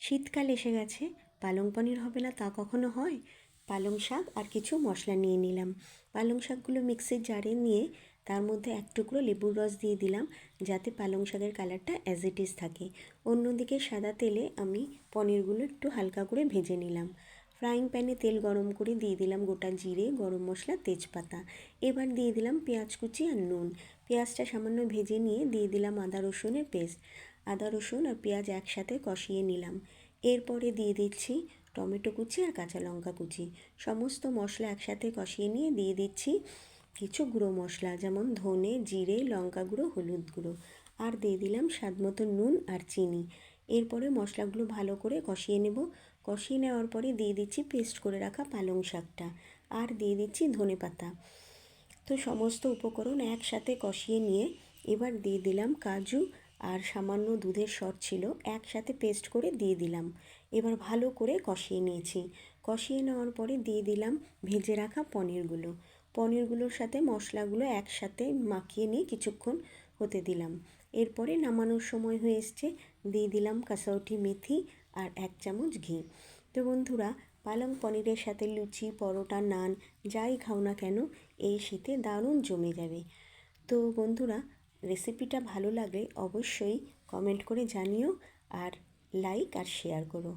শীতকাল এসে গেছে, পালং পনির হবে না তা কখনো হয়? পালং শাক আর কিছু মশলা নিয়ে নিলাম। পালং শাকগুলো মিক্সির জারে নিয়ে তার মধ্যে এক টুকরো লেবুর রস দিয়ে দিলাম, যাতে পালং শাকের কালারটা অ্যাজ ইট ইজ থাকে। অন্যদিকে সাদা তেলে আমি পনিরগুলো একটু হালকা করে ভেজে নিলাম। ফ্রাইং প্যানে তেল গরম করে দিয়ে দিলাম গোটা জিরে, গরম মশলা, তেজপাতা। এবার দিয়ে দিলাম পেঁয়াজ কুচি আর নুন। পেঁয়াজটা সামান্য ভেজে নিয়ে দিয়ে দিলাম আদা রসুনের পেস্ট। আদা রসুন আর পেঁয়াজ একসাথে কষিয়ে নিলাম। এরপরে দিয়ে দিচ্ছি টমেটো কুচি আর কাঁচা লঙ্কা কুচি। সমস্ত মশলা একসাথে কষিয়ে নিয়ে দিয়ে দিচ্ছি কিছু গুঁড়ো মশলা, যেমন ধনে, জিরে, লঙ্কা গুঁড়ো, হলুদ গুঁড়ো। আর দিয়ে দিলাম স্বাদ মতো নুন আর চিনি। এরপরে মশলাগুলো ভালো করে কষিয়ে নেব। কষিয়ে নেওয়ার পরে দিয়ে দিচ্ছি পেস্ট করে রাখা পালং শাকটা, আর দিয়ে দিচ্ছি ধনেপাতা। তো সমস্ত উপকরণ একসাথে কষিয়ে নিয়ে এবার দিয়ে দিলাম কাজু আর সামান্য দুধের সর ছিল, একসাথে পেস্ট করে দিয়ে দিলাম। এবার ভালো করে কষিয়ে নিয়েছি। কষিয়ে নেওয়ার পরে দিয়ে দিলাম ভেজে রাখা পনিরগুলো। পনিরগুলোর সাথে মশলাগুলো একসাথে মাখিয়ে নিয়ে কিছুক্ষণ হতে দিলাম। এরপরে নামানোর সময় হয়ে এসছে, দিয়ে দিলাম কাসৌটি মেথি আর 1 চামচ ঘি। তো বন্ধুরা, পালং পনিরের সাথে লুচি, পরোটা, নান যাই খাও না কেন এই শীতে দারুণ জমে যাবে। তো বন্ধুরা, রেসিপিটা ভালো লাগলে অবশ্যই কমেন্ট করে জানিও, আর লাইক আর শেয়ার করো।